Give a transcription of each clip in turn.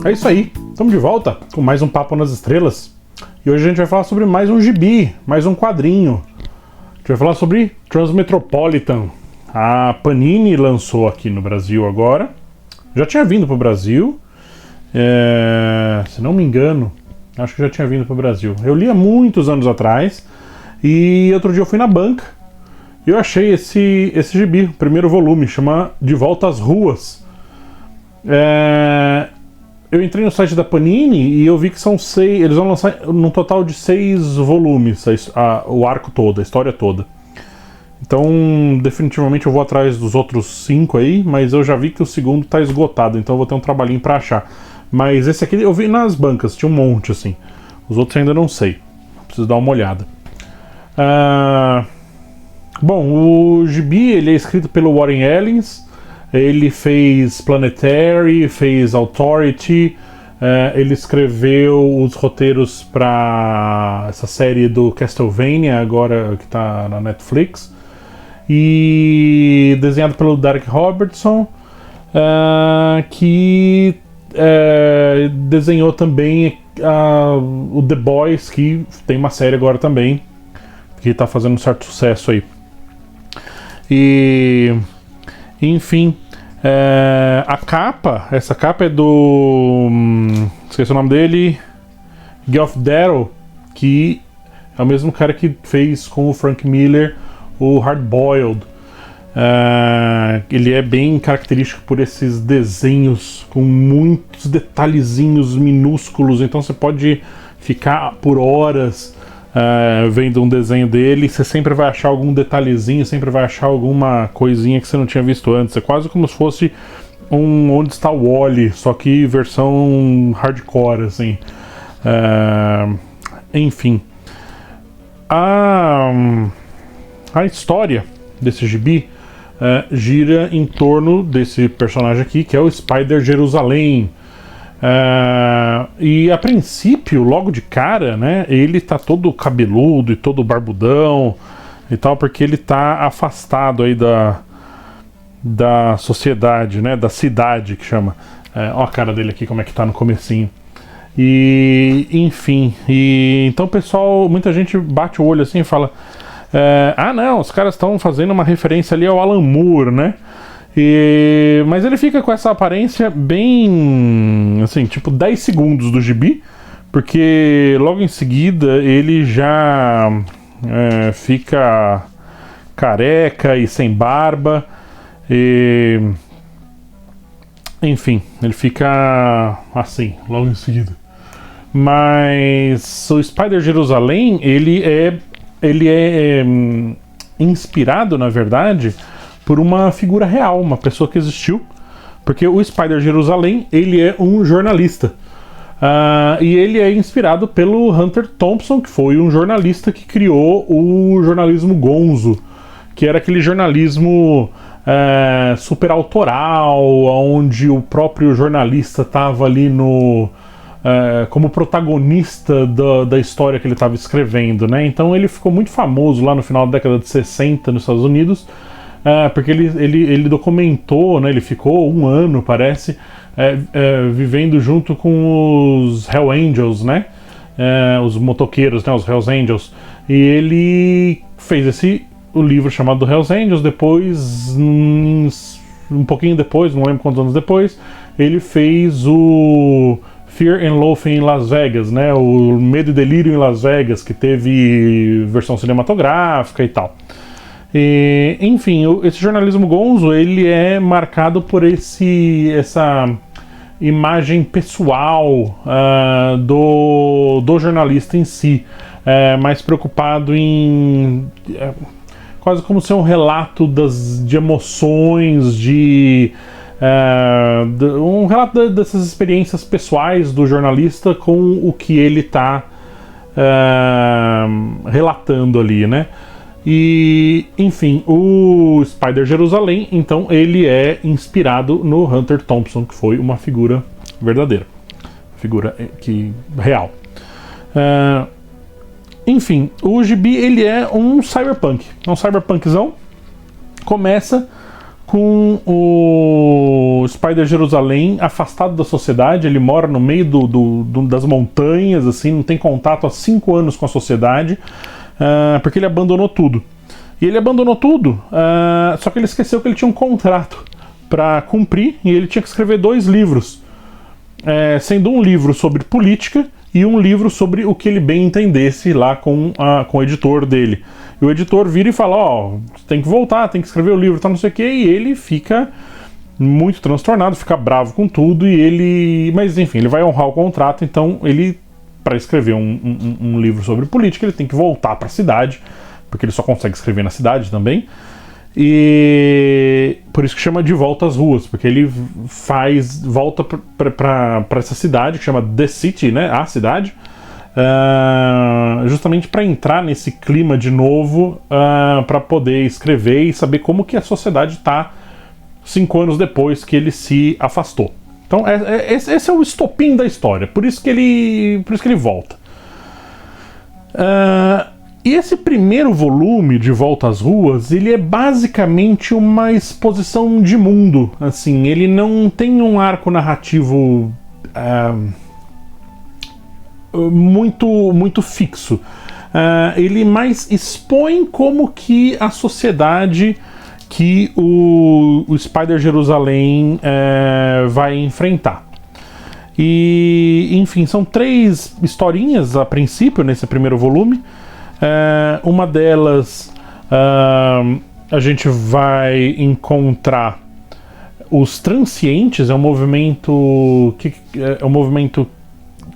É isso aí, estamos de volta com mais um Papo nas Estrelas. E hoje a gente vai falar sobre mais um gibi, mais um quadrinho. A gente vai falar sobre Transmetropolitan. A Panini lançou aqui no Brasil agora. Já tinha vindo para o Brasil. Se não me engano, acho que já tinha vindo para o Brasil. Eu li há muitos anos atrás. E outro dia eu fui na banca. E eu achei esse gibi, o primeiro volume, chama De Volta às Ruas. Eu entrei no site da Panini e eu vi que são 6. Eles vão lançar num total de 6 volumes o arco todo, a história toda. Então, definitivamente eu vou atrás dos outros 5 aí, mas eu já vi que o segundo tá esgotado, então eu vou ter um trabalhinho pra achar. Mas esse aqui eu vi nas bancas, tinha um monte assim. Os outros ainda não sei. Preciso dar uma olhada. Bom, o gibi ele é escrito pelo Warren Ellis. Ele fez Planetary, fez Authority, ele escreveu os roteiros para essa série do Castlevania, agora que está na Netflix, e desenhado pelo Derek Robertson, que desenhou também o The Boys, que tem uma série agora também, que está fazendo um certo sucesso aí. E enfim, essa capa é do esqueci o nome dele, Geoff Darrow, que é o mesmo cara que fez com o Frank Miller o Hard Boiled. Ele é bem característico por esses desenhos com muitos detalhezinhos minúsculos, então você pode ficar por horas vendo um desenho dele. Você sempre vai achar algum detalhezinho, sempre vai achar alguma coisinha que você não tinha visto antes. É quase como se fosse Onde Está o Wally, só que versão hardcore, assim. Enfim, a história desse gibi gira em torno desse personagem aqui, que é o Spider Jerusalém. E a princípio, logo de cara, né, ele tá todo cabeludo e todo barbudão e tal, porque ele tá afastado aí da sociedade, né, da cidade que chama. Ó a cara dele aqui, como é que tá no comecinho. E enfim, então o pessoal, muita gente bate o olho assim e fala: não, os caras estão fazendo uma referência ali ao Alan Moore, né? Mas ele fica com essa aparência bem, assim, tipo 10 segundos do gibi, porque logo em seguida ele já fica careca e sem barba, enfim, ele fica assim, logo em seguida. Mas o Spider Jerusalém, ele é inspirado, na verdade, por uma figura real, uma pessoa que existiu, porque o Spider Jerusalém, ele é um jornalista, e ele é inspirado pelo Hunter Thompson, que foi um jornalista que criou o jornalismo gonzo, que era aquele jornalismo super autoral, onde o próprio jornalista estava ali como protagonista da história que ele estava escrevendo, né? Então ele ficou muito famoso lá no final da década de 60 nos Estados Unidos, porque ele documentou, né, ele ficou um ano, parece, vivendo junto com os Hell Angels, né, os motoqueiros, né, os Hells Angels, e ele fez o livro chamado Hells Angels. Depois, um pouquinho depois, não lembro quantos anos depois, ele fez o Fear and Loathing em Las Vegas, né, o Medo e Delírio em Las Vegas, que teve versão cinematográfica e tal. Enfim, esse jornalismo gonzo, ele é marcado por essa imagem pessoal do jornalista em si, mais preocupado em quase como ser um relato de emoções, um relato dessas experiências pessoais do jornalista com o que ele está relatando ali, né? E, enfim, o Spider Jerusalém, então, ele é inspirado no Hunter Thompson, que foi uma figura verdadeira, figura real. Enfim, o gibi, ele é um cyberpunk, cyberpunkzão. Começa com o Spider Jerusalém afastado da sociedade. Ele mora no meio das montanhas, assim, não tem contato há 5 anos com a sociedade, porque ele abandonou tudo. E ele abandonou tudo, só que ele esqueceu que ele tinha um contrato para cumprir, e ele tinha que escrever 2 livros, sendo um livro sobre política e um livro sobre o que ele bem entendesse lá com o editor dele. E o editor vira e fala, tem que voltar, tem que escrever o livro, tá, não sei o que, e ele fica muito transtornado, fica bravo com tudo, mas enfim, ele vai honrar o contrato. Então ele, para escrever um livro sobre política, ele tem que voltar para a cidade, porque ele só consegue escrever na cidade também, e por isso que chama De Volta às Ruas, porque ele volta para essa cidade que chama The City, né, a cidade, justamente para entrar nesse clima de novo, para poder escrever e saber como que a sociedade está 5 anos depois que ele se afastou. Então esse é o estopim da história, por isso que ele volta. E esse primeiro volume, De Volta às Ruas, ele é basicamente uma exposição de mundo. Assim, ele não tem um arco narrativo muito fixo. Ele mais expõe como que a sociedade que o Spider Jerusalém vai enfrentar. E, enfim, são 3 historinhas a princípio nesse primeiro volume. Uma delas, a gente vai encontrar os transientes. É um movimento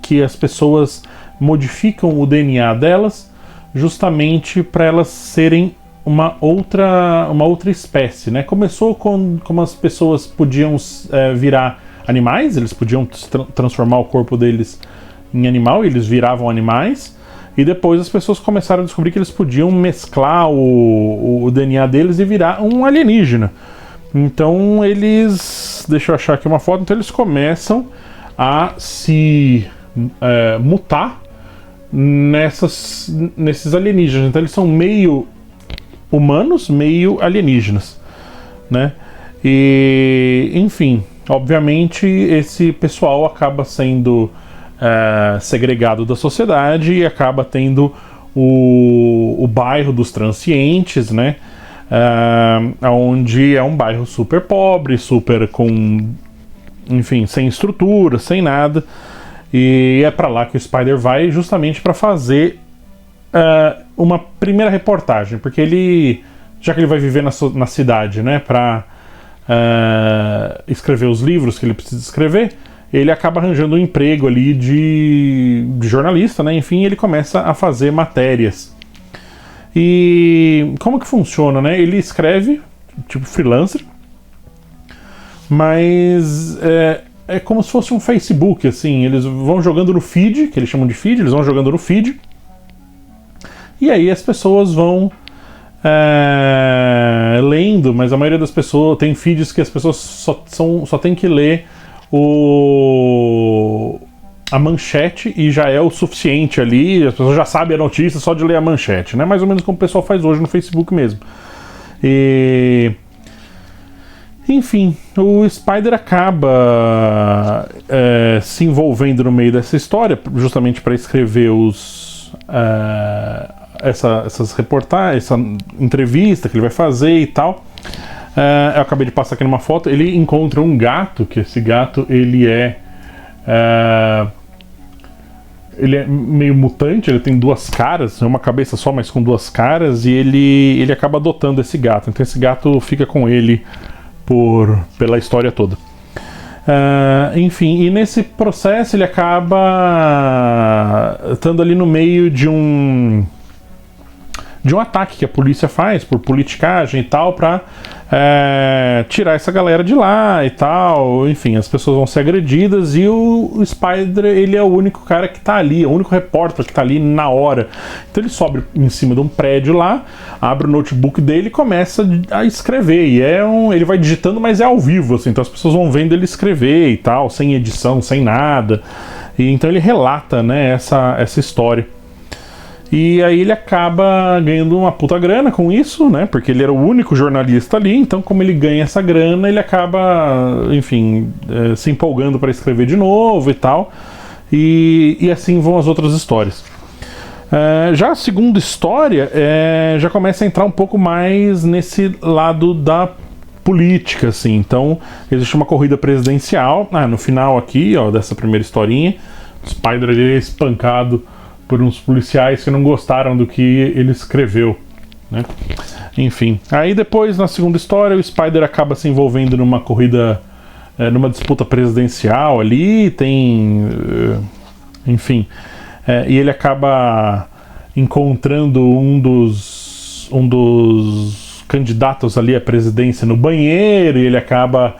que as pessoas modificam o DNA delas justamente para elas serem uma outra espécie, né? Começou como as pessoas podiam virar animais, eles podiam transformar o corpo deles em animal, e eles viravam animais. E depois as pessoas começaram a descobrir que eles podiam mesclar o DNA deles e virar um alienígena. Então eles... Deixa eu achar aqui uma foto. Então eles começam a se mutar nesses alienígenas. Então eles são meio humanos, meio alienígenas, né? E, enfim, obviamente esse pessoal acaba sendo segregado da sociedade e acaba tendo o bairro dos transientes, né? Onde é um bairro super pobre, super enfim, sem estrutura, sem nada. E é para lá que o Spider vai justamente para fazer uma primeira reportagem, porque já que ele vai viver na cidade, né, para escrever os livros que ele precisa escrever, ele acaba arranjando um emprego ali de jornalista, né? Enfim, ele começa a fazer matérias. E como que funciona, né? Ele escreve, tipo freelancer, mas é como se fosse um Facebook, assim. Eles vão jogando no feed, que eles chamam de feed, eles vão jogando no feed, e aí as pessoas vão lendo, mas a maioria das pessoas... Tem feeds que as pessoas só tem que ler a manchete e já é o suficiente ali, as pessoas já sabem a notícia só de ler a manchete, né? Mais ou menos como o pessoal faz hoje no Facebook mesmo. E... Enfim, o Spider acaba se envolvendo no meio dessa história, justamente para escrever essas reportagens, essa entrevista que ele vai fazer e tal. Eu acabei de passar aqui numa foto. Ele encontra um gato, que esse gato ele é meio mutante, ele tem 2 caras, é uma cabeça só, mas com 2 caras, e ele acaba adotando esse gato. Então esse gato fica com ele pela história toda. Enfim, e nesse processo ele acaba estando ali no meio de um ataque que a polícia faz por politicagem e tal, pra tirar essa galera de lá e tal. Enfim, as pessoas vão ser agredidas e o Spider, ele é o único cara que tá ali, é o único repórter que tá ali na hora. Então ele sobe em cima de um prédio lá, abre o notebook dele e começa a escrever. E ele vai digitando, mas é ao vivo, assim, então as pessoas vão vendo ele escrever e tal, sem edição, sem nada. E então ele relata, né, essa história. E aí ele acaba ganhando uma puta grana com isso, né? Porque ele era o único jornalista ali, então como ele ganha essa grana, ele acaba, enfim, se empolgando para escrever de novo e tal. E assim vão as outras histórias. Já a segunda história já começa a entrar um pouco mais nesse lado da política, assim. Então existe uma corrida presidencial. No final aqui, ó, dessa primeira historinha, o Spider ele é espancado por uns policiais que não gostaram do que ele escreveu, né? Enfim, aí depois na segunda história o Spider acaba se envolvendo numa corrida, numa disputa presidencial ali, enfim, e ele acaba encontrando um dos candidatos ali à presidência no banheiro, e ele acaba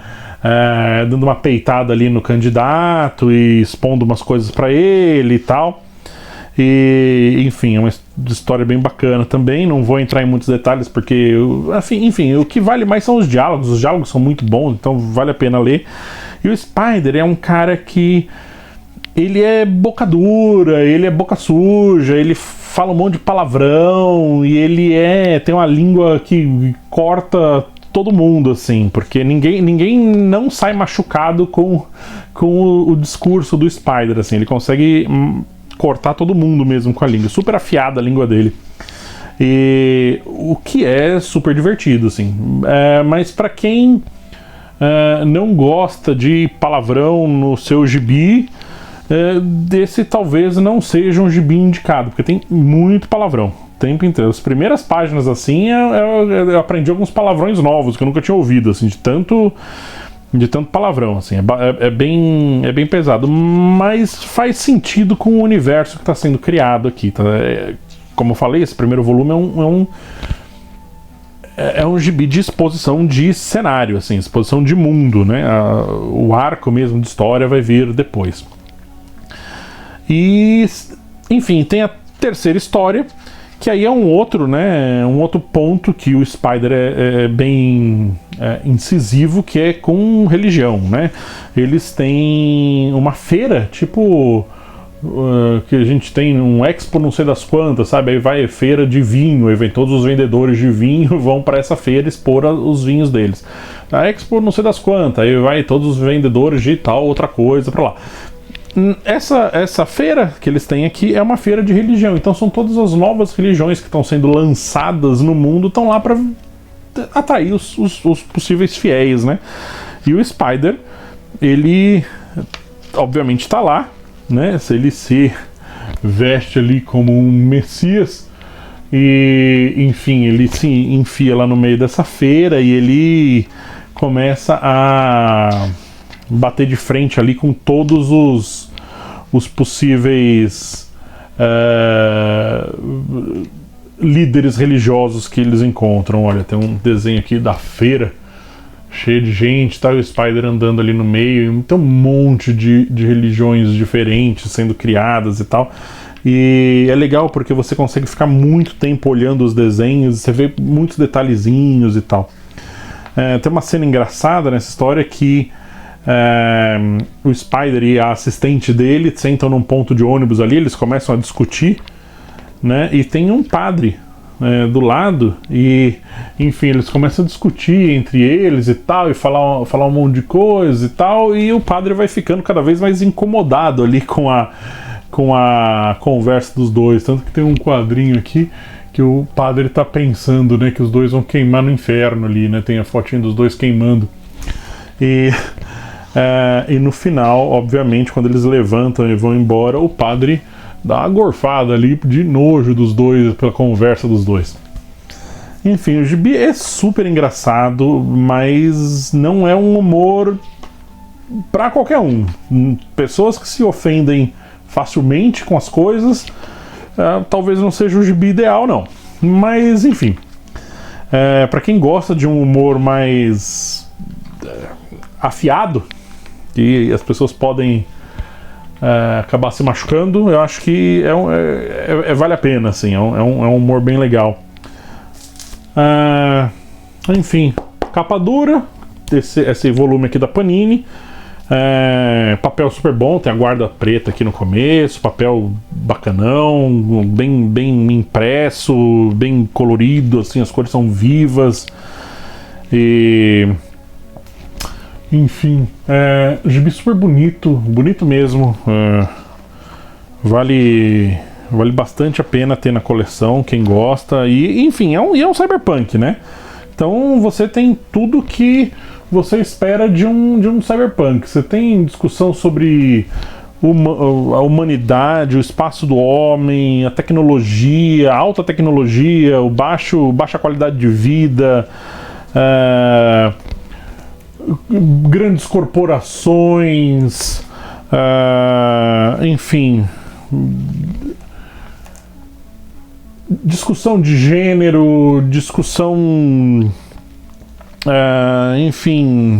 dando uma peitada ali no candidato e expondo umas coisas para ele e tal. E, enfim, é uma história bem bacana também. Não vou entrar em muitos detalhes porque, enfim, o que vale mais são os diálogos são muito bons, então vale a pena ler. E o Spider é um cara que ele é boca dura, ele é boca suja, ele fala um monte de palavrão e ele tem uma língua que corta todo mundo, assim, porque ninguém não sai machucado com o discurso do Spider, assim. Ele consegue cortar todo mundo mesmo com a língua, super afiada a língua dele, e o que é super divertido, assim. Mas para quem não gosta de palavrão no seu gibi, desse talvez não seja um gibi indicado, porque tem muito palavrão o tempo inteiro. As primeiras páginas, assim, eu aprendi alguns palavrões novos que eu nunca tinha ouvido, assim, de tanto palavrão, assim, é bem pesado, mas faz sentido com o universo que está sendo criado aqui, tá? Como eu falei, esse primeiro volume é um gibi de exposição de cenário, assim, exposição de mundo, né? O arco mesmo de história vai vir depois. E, enfim, tem a terceira história, que aí é um outro ponto que o Spider é bem incisivo, que é com religião, né? Eles têm uma feira, tipo, que a gente tem um expo não sei das quantas, sabe? Aí vai feira de vinho, aí vem todos os vendedores de vinho vão para essa feira expor os vinhos deles. A expo não sei das quantas, aí vai todos os vendedores de tal outra coisa para lá. Essa feira que eles têm aqui é uma feira de religião, então são todas as novas religiões que estão sendo lançadas no mundo, estão lá para atrair os possíveis fiéis, né? E o Spider, ele obviamente está lá, né? Se ele se veste ali como um messias e, enfim, ele se enfia lá no meio dessa feira e ele começa a bater de frente ali com todos os possíveis líderes religiosos que eles encontram. Olha, tem um desenho aqui da feira cheio de gente, tá? O Spider andando ali no meio, tem um monte de religiões diferentes sendo criadas e tal. E é legal porque você consegue ficar muito tempo olhando os desenhos, você vê muitos detalhezinhos e tal. Tem uma cena engraçada nessa história que o Spider e a assistente dele sentam num ponto de ônibus ali, eles começam a discutir, né? E tem um padre do lado e, enfim, eles começam a discutir entre eles e tal, e falar um monte de coisa e tal, e o padre vai ficando cada vez mais incomodado ali com a conversa dos dois, tanto que tem um quadrinho aqui que o padre tá pensando, né, que os dois vão queimar no inferno ali, né? Tem a fotinha dos dois queimando. E no final, obviamente, quando eles levantam e vão embora, o padre dá uma gorfada ali de nojo dos dois, pela conversa dos dois. Enfim, o gibi é super engraçado, mas não é um humor pra qualquer um. Pessoas que se ofendem facilmente com as coisas, talvez não seja o gibi ideal, não. Mas, enfim, pra quem gosta de um humor mais afiado, e as pessoas podem acabar se machucando, eu acho que vale a pena, assim, é um humor bem legal. Enfim, capa dura, esse volume aqui da Panini, Papel super bom, tem a guarda preta aqui no começo, papel bacanão, bem impresso, bem colorido, assim, as cores são vivas. E enfim, gibi super bonito mesmo. Vale bastante a pena ter na coleção, quem gosta. E enfim, é um cyberpunk, né? Então você tem tudo que você espera de um cyberpunk. Você tem discussão sobre a humanidade, o espaço do homem, a tecnologia, a alta tecnologia, baixa qualidade de vida, grandes corporações, enfim, discussão de gênero, discussão, enfim,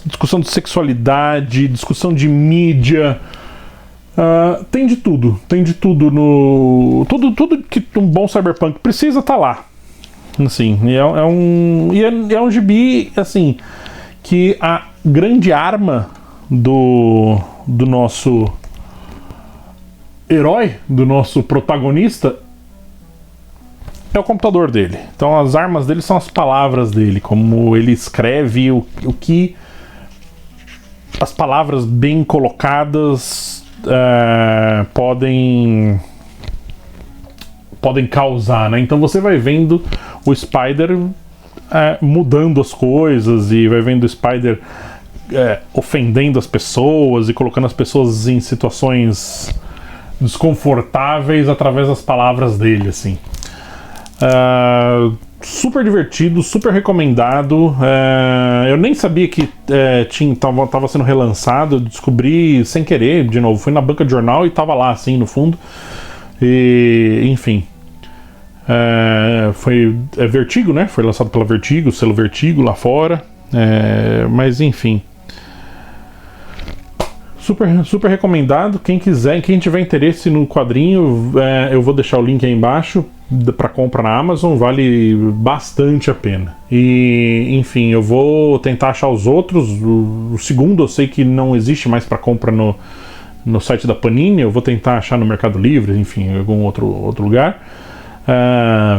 discussão de sexualidade, discussão de mídia. Tem de tudo no tudo que um bom cyberpunk precisa tá lá, assim. É um gibi, assim, que a grande arma do nosso herói, do nosso protagonista, é o computador dele. Então as armas dele são as palavras dele, como ele escreve, o que as palavras bem colocadas podem causar, né? Então você vai vendo o Spider mudando as coisas, e vai vendo o Spider ofendendo as pessoas e colocando as pessoas em situações desconfortáveis através das palavras dele, assim. Super divertido, super recomendado. Eu nem sabia que tava sendo relançado. Eu descobri sem querer, de novo. Fui na banca de jornal e tava lá, assim, no fundo. E, enfim. Foi Vertigo, né? Foi lançado pela Vertigo, selo Vertigo lá fora. Mas, enfim. Super recomendado. Quem quiser, quem tiver interesse no quadrinho, eu vou deixar o link aí embaixo para compra na Amazon, vale bastante a pena. E enfim, eu vou tentar achar os outros. O segundo eu sei que não existe mais para compra no site da Panini. Eu vou tentar achar no Mercado Livre, enfim, em algum outro lugar,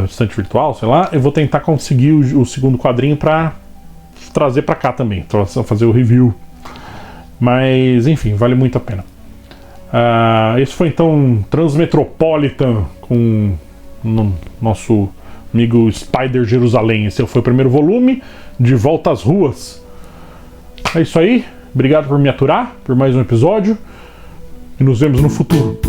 estante virtual, sei lá. Eu vou tentar conseguir o segundo quadrinho para trazer para cá também, para fazer o review. Mas enfim, vale muito a pena. Esse foi então Transmetropolitan com nosso amigo Spider Jerusalém. Esse foi o primeiro volume, De Volta às Ruas. É isso aí. Obrigado por me aturar por mais um episódio. E nos vemos no futuro.